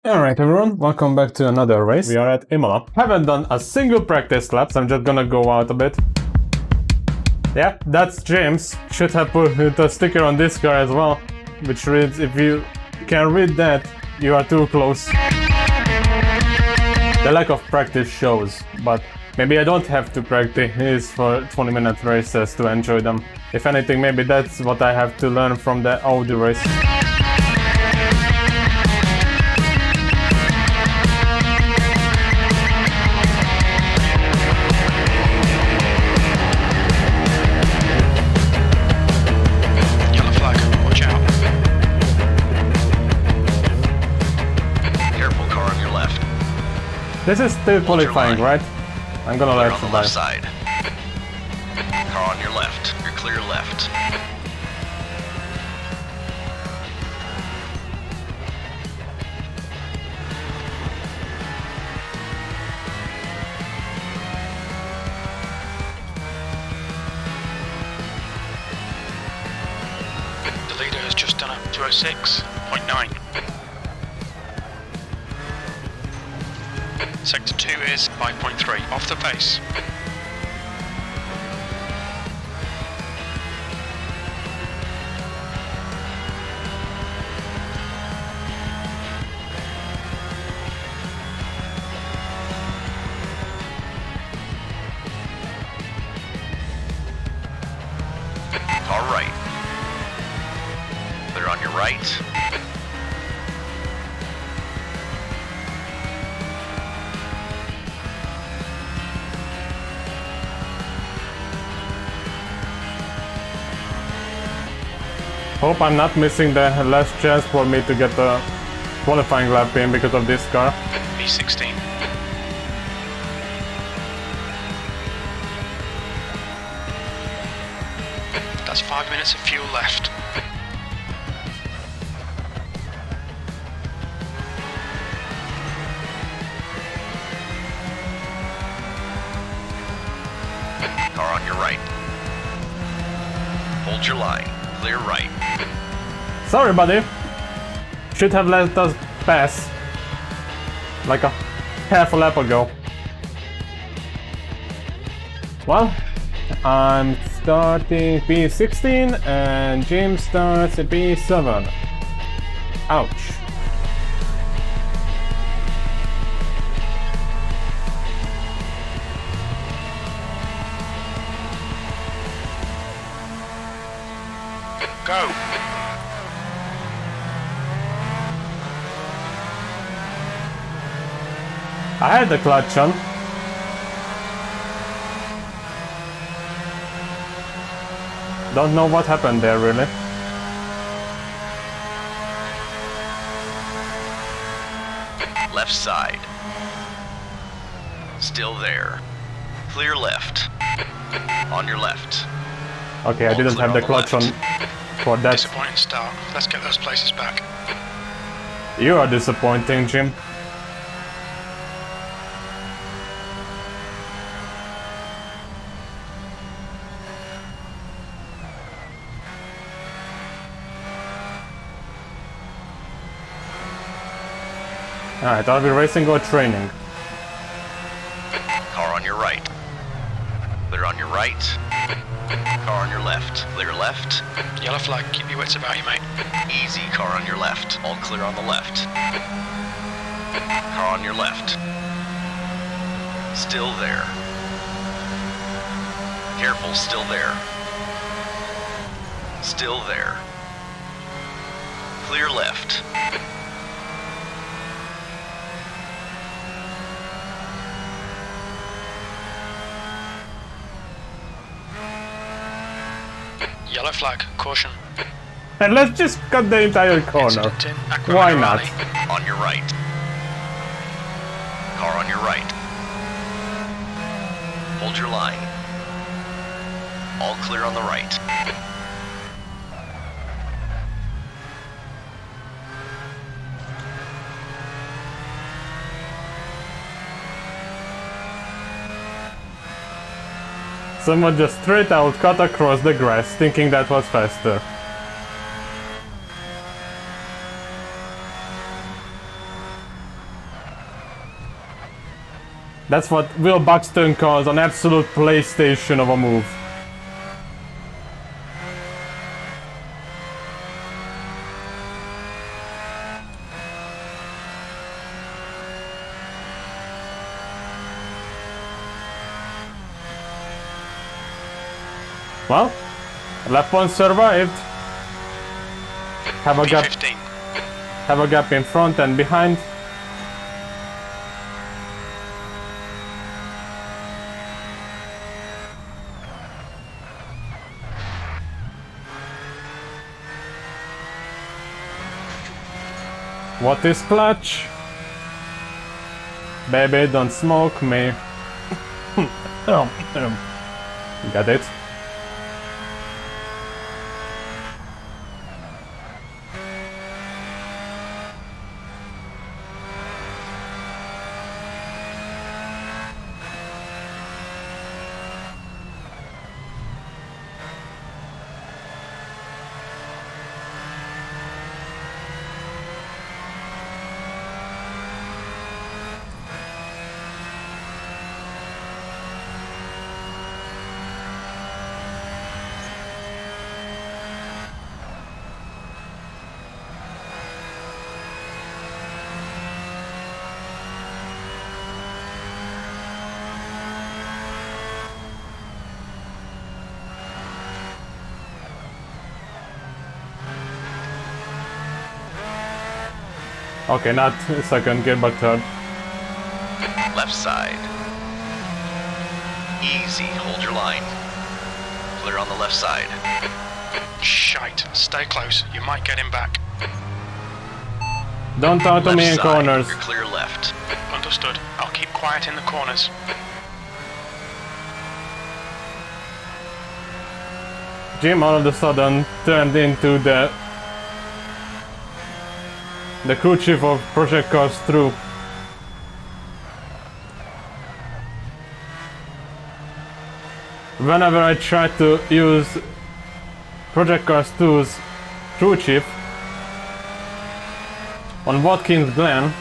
Alright everyone, welcome back to another race. We are at Imola. Haven't done a single practice lap, so I'm just gonna go out a bit. Yeah, that's James. Should have put a sticker on this car as well, which reads, if you can read that, you are too close. The lack of practice shows, but maybe I don't have to practice for 20-minute races to enjoy them. If anything, maybe that's what I have to learn from the Audi race. This is still qualifying, right? I'm gonna let on the left side. Car on your left. You're clear left. The leader has just done a 206.9. Sector 2 is 5.3, off the pace. All right. They're on your right. Hope I'm not missing the last chance for me to get the qualifying lap in because of this car. P16. That's 5 minutes of fuel left. Car on your right. Hold your line. Clear right. Sorry, buddy. Should have let us pass like a half a lap ago. Well, I'm starting P16 and James starts at P7. Ouch. Go! I had the clutch on. Don't know what happened there really. Left side. Still there. Clear left. On your left. Okay, I didn't have the clutch on for that. Disappointing start. Let's get those places back. You are disappointing, Jim. Alright, are we racing or training? Car on your right. Clear on your right. Car on your left. Clear left. Yellow flag, keep your wits about you, mate. Easy. Car on your left. All clear on the left. Car on your left. Still there. Careful, still there. Still there. Clear left. Yellow flag, caution. And let's just cut the entire corner. Incident in Aqua Why Minerale. not? On your right. Car on your right. Hold your line. All clear on the right. Someone just straight out cut across the grass, thinking that was faster. That's what Will Buxton calls an absolute PlayStation of a move. Well, lap one survived. Have a gap. P15. Have a gap in front and behind. What is clutch? Baby, don't smoke me. Got it. Okay, not second gear, but third. Left side. Easy, hold your line. Clear on the left side. Shite. Stay close. You might get him back. Don't talk to me in Left side, corners. you're clear left. Understood. I'll keep quiet in the corners. Jim all of a sudden turned into the crew chief of Project Cars 2. Whenever I try to use Project Cars 2's crew chief on Watkins Glen,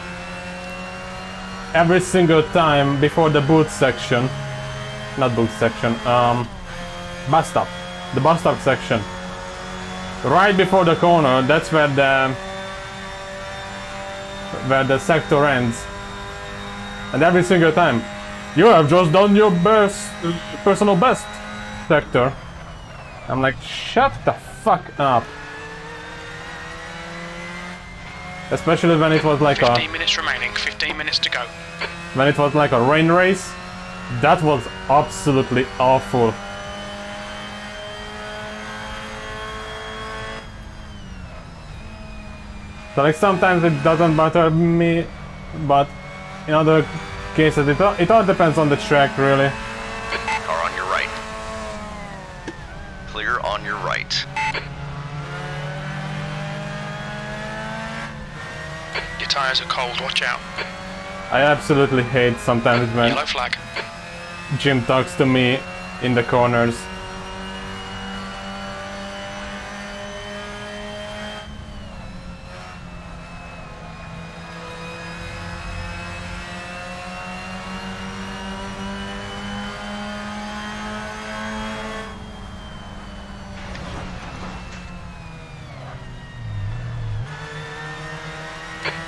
every single time before the boot section, not boot section, bus stop, the bus stop section, right before the corner, that's where the sector ends. And every single time, you have just done your best, personal best sector. I'm like, shut the fuck up. Especially when it was like 15 minutes remaining, 15 minutes to go. when it was like a rain race, that was absolutely awful. So like sometimes it doesn't bother me, but in other cases it all depends on the track really. Car on your right. Clear on your right. Your tyres are cold, watch out. I absolutely hate sometimes when Yellow flag. Jim talks to me in the corners.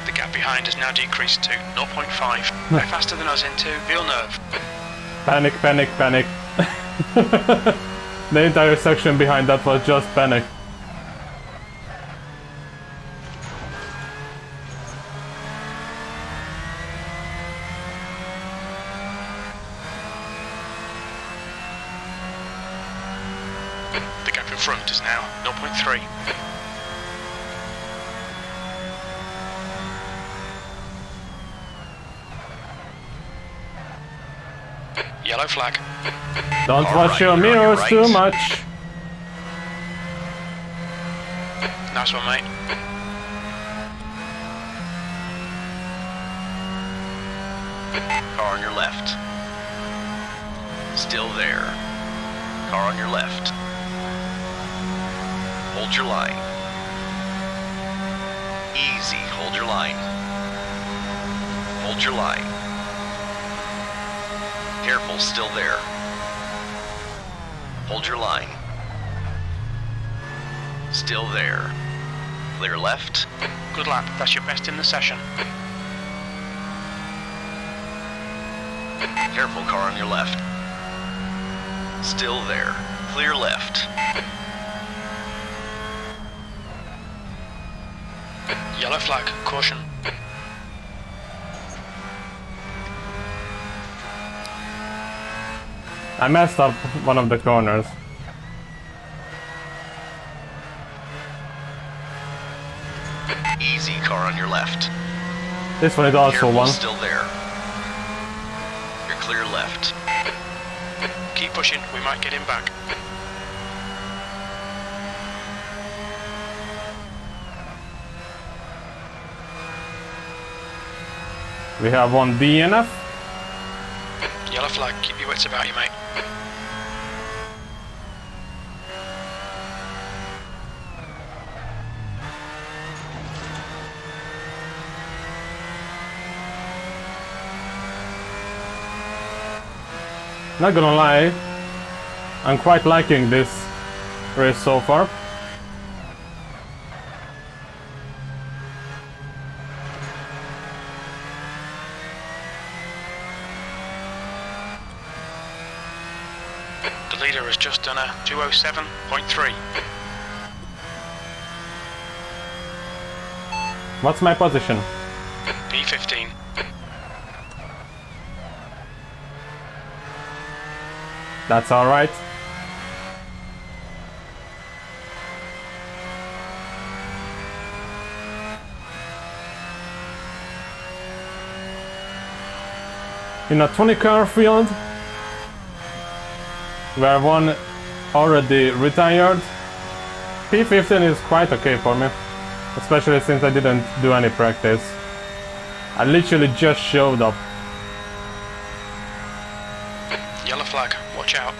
The gap behind has now decreased to 0.5. They're faster than us into Villeneuve. Panic, panic, panic. The entire section behind that was just panic. The gap in front is now 0.3. Yellow flag. Don't All watch right, your you're on your mirrors right. too much. Nice one, mate. Car on your left. Still there. Car on your left. Hold your line. Easy, hold your line. Hold your line. Careful, still there. Hold your line. Still there. Clear left. Good lap, that's your best in the session. Careful, car on your left. Still there. Clear left. Yellow flag, caution. I messed up one of the corners. Easy, car on your left. This one is also Careful, one. still there. You're clear left. Keep pushing, we might get him back. We have one DNF. Yellow flag, keep your wits about you, mate. Not gonna lie, I'm quite liking this race so far. The leader has just done a 207.3. What's my position? P15. That's alright. In a 20 car field, where one already retired, P15 is quite okay for me, especially since I didn't do any practice. I literally just showed up. Yellow flag, watch out.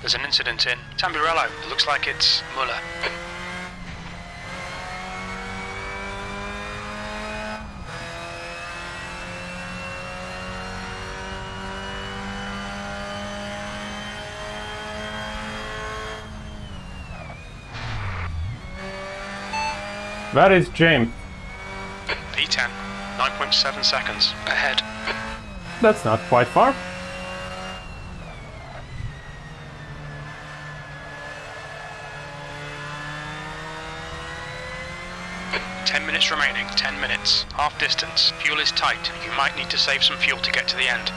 There's an incident in Tamburello. It looks like it's Muller. Where is James? P10, 9.7 seconds ahead. That's not quite far. Minutes remaining, 10 minutes. Half distance. Fuel is tight. You might need to save some fuel to get to the end.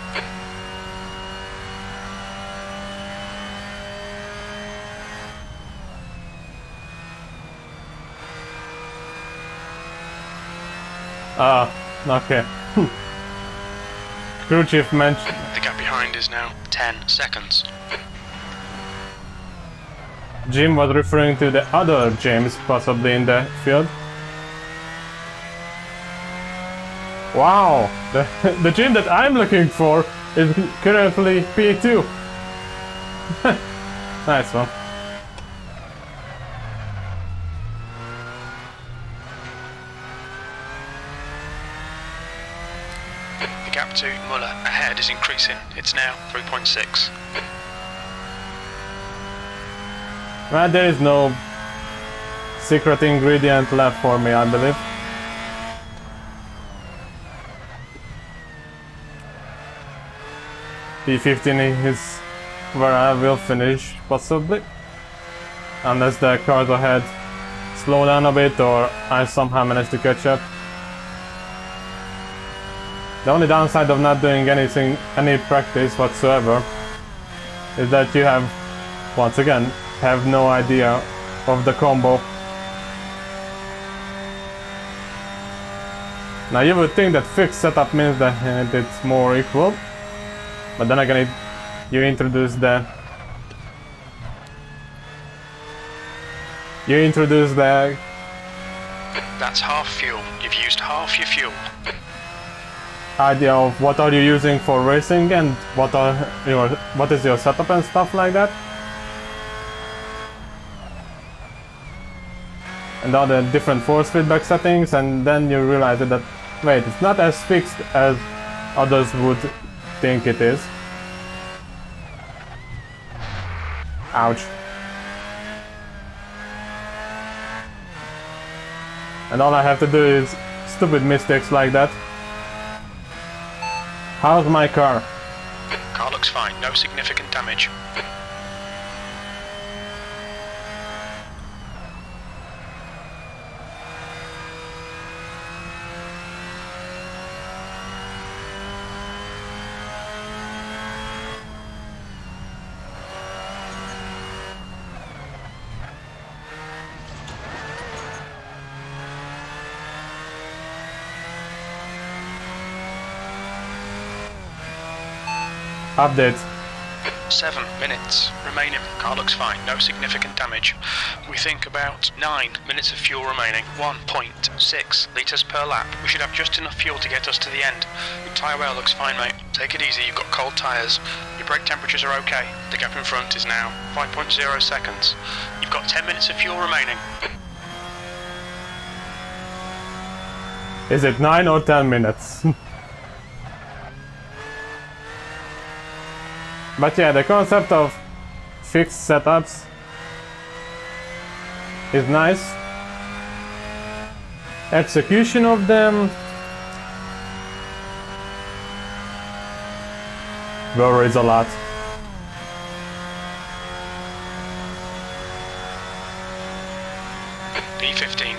Okay. Crew chief mentioned... The gap behind is now 10 seconds. Jim was referring to the other James possibly in the field. Wow, the Jim that I'm looking for is currently P2. Nice one. The gap to Muller ahead is increasing. It's now 3.6. Well, there is no secret ingredient left for me, I believe. P15 is where I will finish, possibly. Unless the cars ahead slow down a bit or I somehow manage to catch up. The only downside of not doing any practice whatsoever, is that you have, once again, have no idea of the combo. Now you would think that fixed setup means that it's more equal. But then again, you introduce the That's half fuel. You've used half your fuel. idea of what are you using for racing and what is your setup and stuff like that. And all the different force feedback settings, and then you realize that wait, it's not as fixed as others would think it is. Ouch. And all I have to do is stupid mistakes like that. How's my car? Car looks fine, no significant damage. Update. 7 minutes remaining. Car looks fine, no significant damage. We think about 9 minutes of fuel remaining. 1.6 litres per lap. We should have just enough fuel to get us to the end. Your tyre wear looks fine, mate. Take it easy, you've got cold tyres. Your brake temperatures are okay. The gap in front is now 5.0 seconds. You've got 10 minutes of fuel remaining. Is it 9 or 10 minutes? But yeah, the concept of fixed setups is nice. Execution of them varies a lot. P15.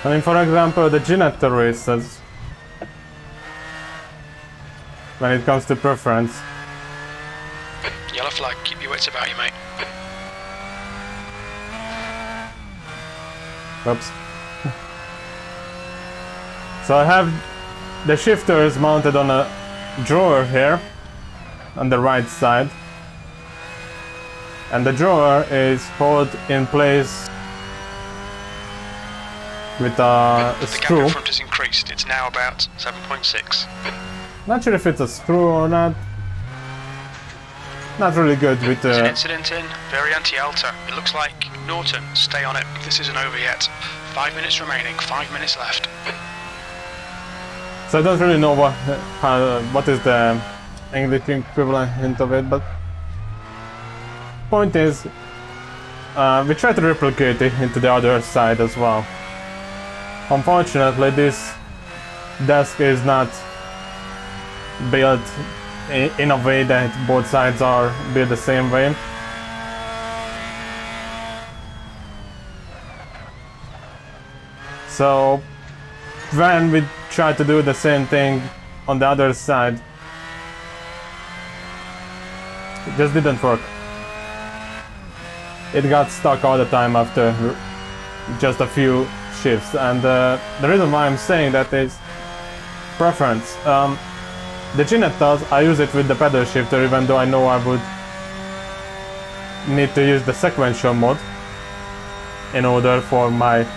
I mean, for example, the Ginetta races, when it comes to preference. Yellow flag, keep your wits about you, mate. Oops. So I have the shifters mounted on a drawer here, on the right side. And the drawer is held in place with a The screw. gap in front has increased. It's now about 7.6. Not sure if it's a screw or not. Not really good with There's an the... incident in, very anti-alta. It looks like Norton. Stay on it. This isn't over yet. 5 minutes remaining, 5 minutes left. So I don't really know what is the English equivalent of it, but point is, we try to replicate it into the other side as well. Unfortunately, this desk is not built in a way that both sides are built the same way. So when we try to do the same thing on the other side, it just didn't work. It got stuck all the time after just a few shifts, and the reason why I'm saying that is preference. The Ginettas, I use it with the pedal shifter, even though I know I would need to use the sequential mode in order for my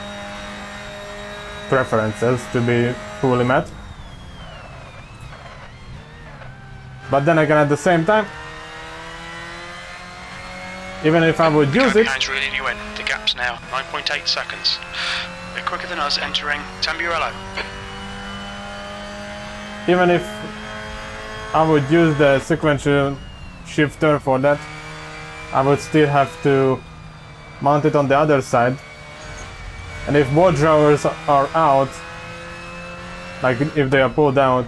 preferences to be fully met. But then again, at the same time, even if I would use it, Behind's reeling you in. The gap's now 9.8 seconds. A bit quicker than us entering Tamburello. even if I would use the sequential shifter for that, I would still have to mount it on the other side. And if both drawers are out, like if they are pulled out,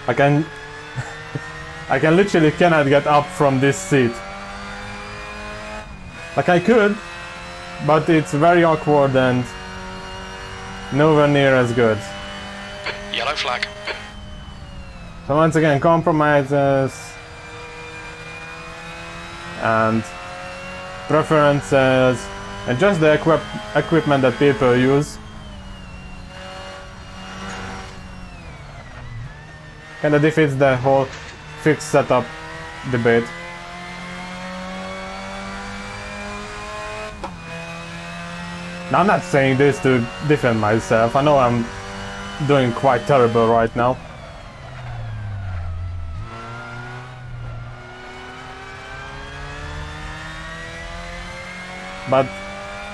I can I can literally cannot get up from this seat. Like I could, but it's very awkward and nowhere near as good. Yellow flag. So once again, compromises and preferences, and just the equipment that people use. Kinda defeats the whole fixed setup debate. Now, I'm not saying this to defend myself. I know I'm doing quite terrible right now. But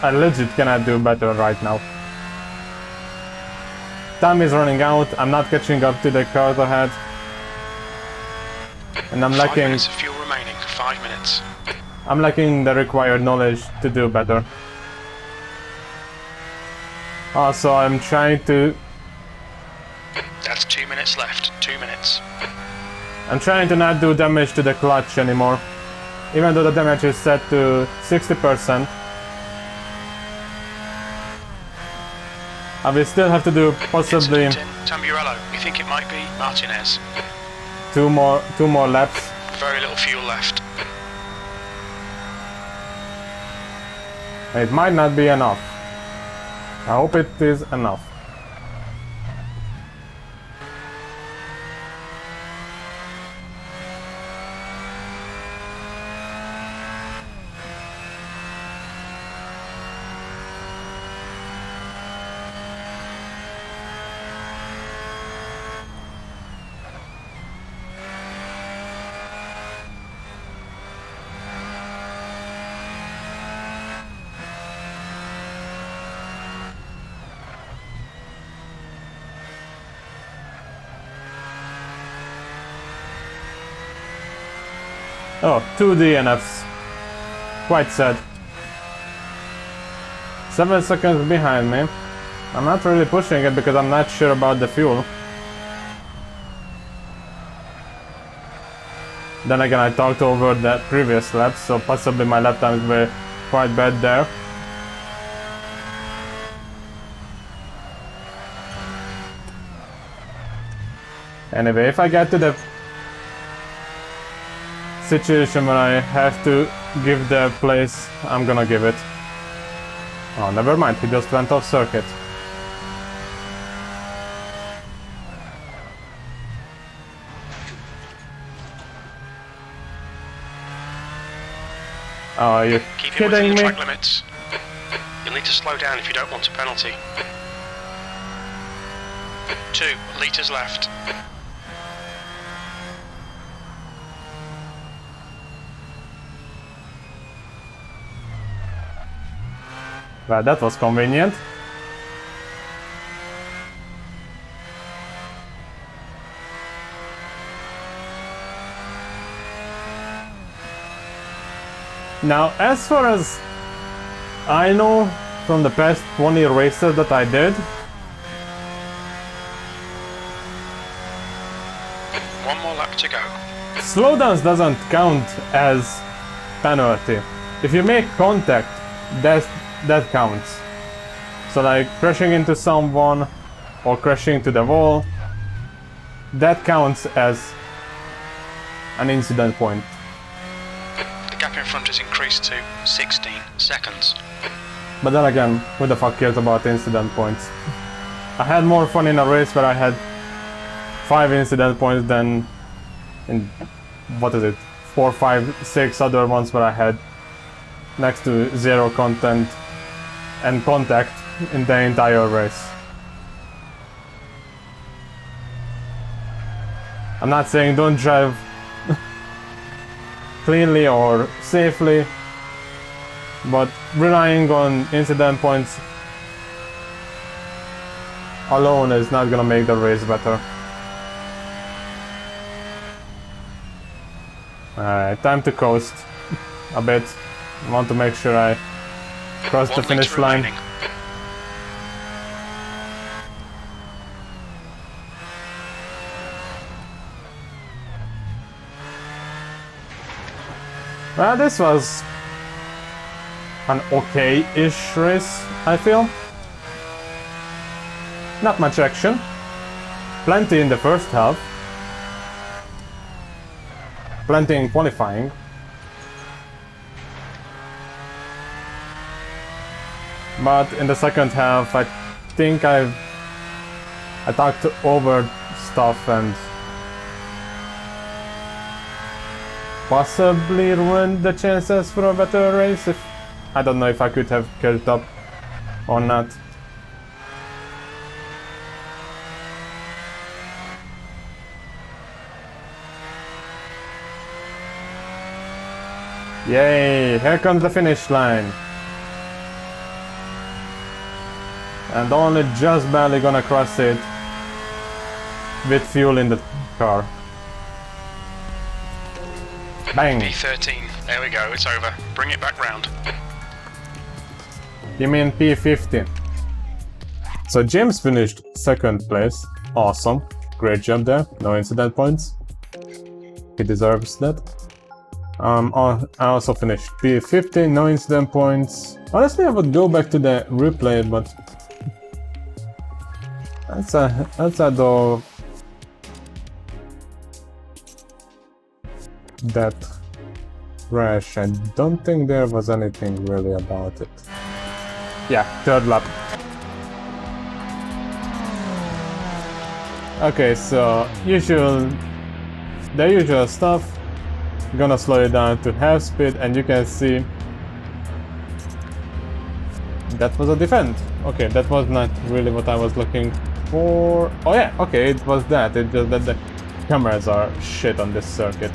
I legit cannot do better right now. Time is running out, I'm not catching up to the cars ahead. And I'm 5 lacking... minutes of fuel remaining, 5 minutes. I'm lacking the required knowledge to do better. Also, I'm trying to... That's 2 minutes left, 2 minutes. I'm trying to not do damage to the clutch anymore. Even though the damage is set to 60%. I will still have to do possibly Tamburello, we think it might be Martinez. two more laps. Very little fuel left. It might not be enough. I hope it is enough. Oh, 2 DNFs. Quite sad. 7 seconds behind me. I'm not really pushing it because I'm not sure about the fuel. Then again, I talked over that previous lap, so possibly my lap times were quite bad there. Anyway, if I get to the situation where I have to give the place, I'm gonna give it. Oh, never mind, he just went off circuit. Oh, are you Keep it kidding within the me? track limits. You'll need to slow down if you don't want a penalty. 2 litres left. Well, that was convenient. Now, as far as I know from the past 20 races that I did, 1 more lap to go. slowdowns doesn't count as penalty. If you make contact, that counts. So like crashing into someone or crashing into the wall, that counts as an incident point. The gap in front has increased to 16 seconds. But then again, who the fuck cares about incident points? I had more fun in a race where I had 5 incident points than in, what is it, 4, 5, 6 other ones where I had next to 0 content and contact in the entire race. I'm not saying don't drive cleanly or safely, but relying on incident points alone is not gonna make the race better. Alright, time to coast a bit. I want to make sure I cross the 1 finish litre line. remaining. Well, this was an okay-ish race, I feel. Not much action. Plenty in the first half. Plenty in qualifying. But in the second half, I think I talked over stuff and possibly ruined the chances for a better race. I don't know if I could have kept up or not. Yay, here comes the finish line. And only just barely gonna cross it with fuel in the car. Bang! P13, there we go, it's over. Bring it back round. You mean P15? So James finished second place. Awesome. Great job there. No incident points. He deserves that. I also finished P15, no incident points. Honestly, I would go back to the replay, but that's a though that crash. I don't think there was anything really about it. Yeah, third lap. Okay, so the usual stuff. Gonna slow it down to half speed, and you can see that was a defend. Okay, that was not really what I was looking for. Oh yeah, okay, it was that. It's just that the cameras are shit on this circuit.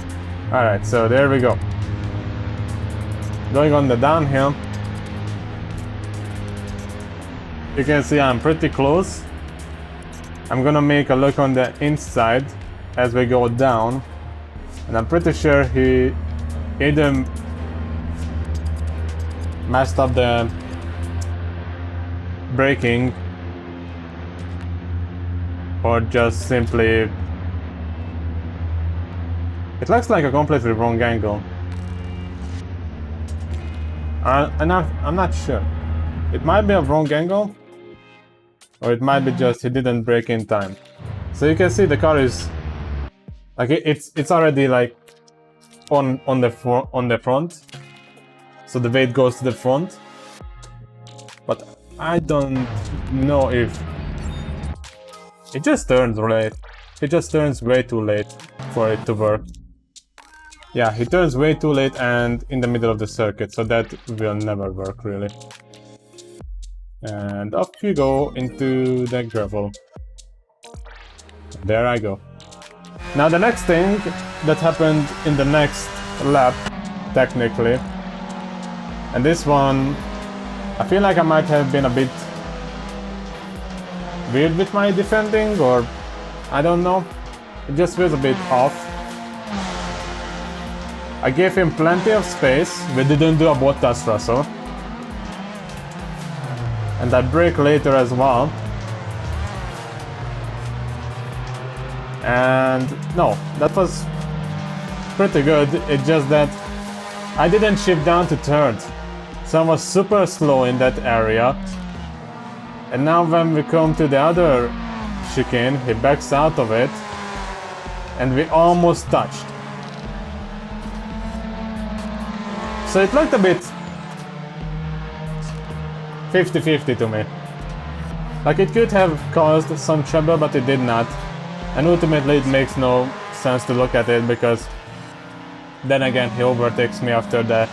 Alright, so there we go. Going on the downhill. You can see I'm pretty close. I'm gonna make a look on the inside as we go down. And I'm pretty sure he either messed up the braking or just simply... It looks like a completely wrong angle. I'm not sure. It might be a wrong angle, or it might be just he didn't brake in time. So you can see the car is like it's already like on the front, so the weight goes to the front. But I don't know if it just turns late. It just turns way too late for it to work. Yeah, he turns way too late and in the middle of the circuit, so that will never work really. And up you go into the gravel. There I go. Now the next thing that happened in the next lap, technically, and this one, I feel like I might have been a bit weird with my defending, or I don't know, it just feels a bit off. I gave him plenty of space, we didn't do a Bottas Russell, and I brake later as well. And no, that was pretty good. It's just that I didn't shift down to third, so I was super slow in that area. And now when we come to the other chicane, he backs out of it, and we almost touched. So it looked a bit 50-50 to me. Like it could have caused some trouble, but it did not. And ultimately it makes no sense to look at it, because then again he overtakes me after the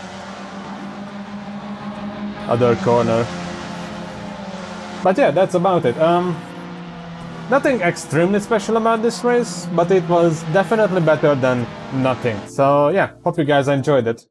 other corner. But yeah, that's about it. Nothing extremely special about this race, but it was definitely better than nothing. So yeah, hope you guys enjoyed it.